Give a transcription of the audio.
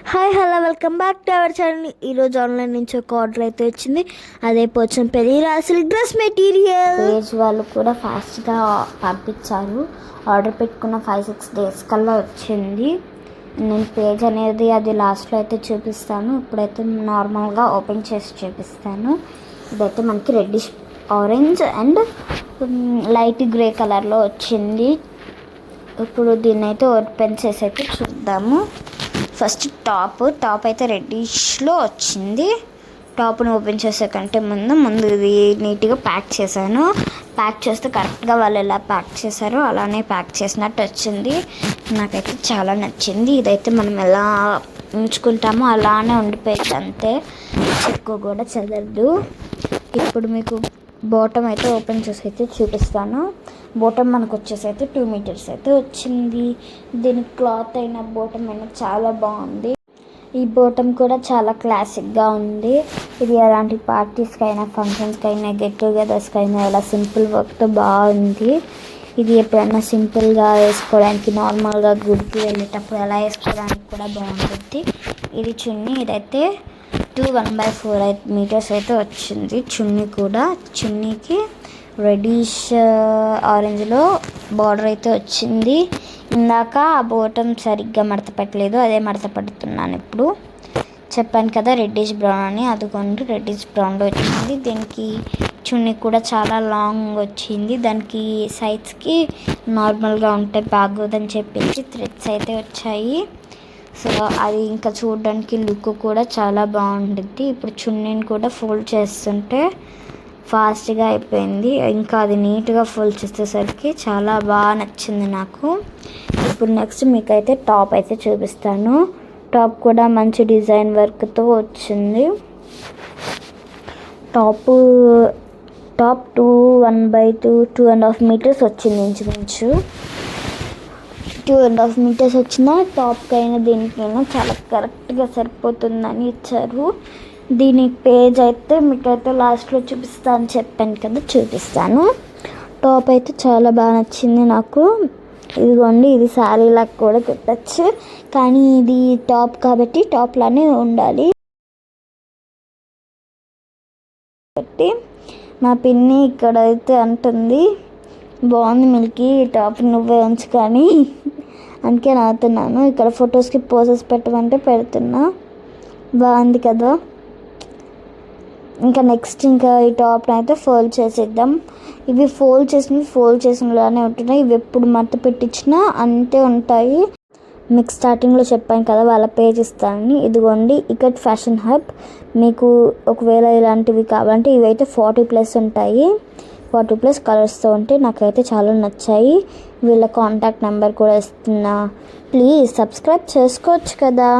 Hi hello welcome back to our channel. ఈరోజు online నుంచి ఒక ఆర్డర్ అయితే వచ్చింది. అదే పోచంపల్లి రాసులు డ్రెస్ మెటీరియల్. పేజ్ వాళ్ళు కూడా ఫాస్ట్గా పంపించారు. ఆర్డర్ పెట్టుకున్న 5-6 డేస్ కల్లా వచ్చింది. నేను పేజ్ అనేది అది లాస్ట్లో అయితే చూపిస్తాను. ఇప్పుడైతే నార్మల్గా ఓపెన్ చేసి చూపిస్తాను. ఇదైతే మనకి reddish orange and light grey కలర్లో వచ్చింది. ఇప్పుడు దీన్ని అయితే ఓపెన్ చేసి అయితే చూద్దాము. ఫస్ట్ టాప్ అయితే రెడ్డిష్లో వచ్చింది. టాప్ను ఓపెన్ చేసే కంటే ముందు ఇది నీట్గా ప్యాక్ చేశాను. ప్యాక్ చేస్తే కరెక్ట్గా వాళ్ళు ఎలా ప్యాక్ చేశారో అలానే ప్యాక్ చేసినట్టు వచ్చింది. నాకైతే చాలా నచ్చింది. ఇదైతే మనం ఎలా ఉంచుకుంటామో అలానే ఉండిపోయింది, అంతే, ఎక్కువ కూడా చదరదు. ఇప్పుడు మీకు బాటమ్ అయితే ఓపెన్ చేసి అయితే చూపిస్తాను. బాటమ్ మనకు వచ్చేసి అయితే 2 మీటర్స్ అయితే వచ్చింది. దీనికి క్లాత్ అయినా బాటమ్ అయినా చాలా బాగుంది. ఈ బాటమ్ కూడా చాలా క్లాసిక్గా ఉంది. ఇది ఎలాంటి పార్టీస్కి అయినా, ఫంక్షన్స్కి అయినా, గెట్ టుగెదర్స్కి అయినా ఇలా సింపుల్ వర్క్తో బాగుంది. ఇది ఎప్పుడైనా సింపుల్గా వేసుకోవడానికి, నార్మల్గా గుడికి వెళ్ళేటప్పుడు అలా వేసుకోవడానికి కూడా బాగుంటుంది. ఇది చున్నీ, ఇదైతే 1/4 మీటర్స్ అయితే వచ్చింది. చున్నీకి రెడ్డిష్ ఆరెంజ్లో బార్డర్ అయితే వచ్చింది. ఇందాక ఆ బాటమ్ సరిగ్గా మడత పెట్టలేదు, అదే మడత పెడుతున్నాను. ఇప్పుడు చెప్పాను కదా రెడ్డిష్ బ్రౌన్ అని, అదిగోండి రెడ్డిష్ బ్రౌన్లో వచ్చింది. దీనికి చున్నీ కూడా చాలా లాంగ్ వచ్చింది. దానికి సైడ్స్కి నార్మల్గా ఉంటే బాగోదని చెప్పేసి థ్రెడ్స్ అయితే వచ్చాయి. సో అది ఇంకా చూడడానికి లుక్ కూడా చాలా బాగుంటుంది. ఇప్పుడు చున్నీని కూడా ఫోల్డ్ చేస్తుంటే ఫాస్ట్గా అయిపోయింది. ఇంకా అది నీట్గా ఫోల్డ్ చేసేసరికి చాలా బాగా నచ్చింది నాకు. ఇప్పుడు నెక్స్ట్ మీకైతే టాప్ అయితే చూపిస్తాను. టాప్ కూడా మంచి డిజైన్ వర్క్తో వచ్చింది. టాప్ 1/2 మీటర్స్ వచ్చింది. ఇంచుమించు 2.5 మీటర్స్ వచ్చిన టాప్కి అయినా దీనికైనా చాలా కరెక్ట్గా సరిపోతుందని ఇచ్చారు. దీని పేజ్ అయితే మీకైతే లాస్ట్లో చూపిస్తాను అని చెప్పాను కదా, చూపిస్తాను. టాప్ అయితే చాలా బాగా నచ్చింది నాకు. ఇదిగోండి, ఇది శారీలాగా కూడా కుట్టచ్చు, కానీ ఇది టాప్ కాబట్టి టాప్లానే ఉండాలి. మా పిన్ని ఇక్కడైతే అంటుంది, బాగుంది మిల్కీ టాప్ నువ్వే ఉంచు, కానీ అందుకే నవ్వుతున్నాను. ఇక్కడ ఫొటోస్కి పోజెస్ పెట్టమంటే పెడుతున్నా. బాగుంది కదా. ఇంకా నెక్స్ట్ ఈ టాప్ని అయితే ఫోల్డ్ చేసేద్దాం. ఇవి ఫోల్డ్ చేసినలానే ఉంటున్నాయి. ఇవి ఎప్పుడు మడత పెట్టించినా అంతే ఉంటాయి. మీకు స్టార్టింగ్లో చెప్పాను కదా వాళ్ళ పేజ్ ఇస్తానని. ఇదిగోండి, ఇకట్ ఫ్యాషన్ హబ్. మీకు ఒకవేళ ఇలాంటివి కావాలంటే ఇవైతే 40+ ఉంటాయి. 40+ కలర్స్తో ఉంటాయి. నాకైతే చాలా నచ్చాయి. వీళ్ళ కాంటాక్ట్ నెంబర్ కూడా ఇస్తున్నా. ప్లీజ్ సబ్స్క్రైబ్ చేసుకోవచ్చు కదా.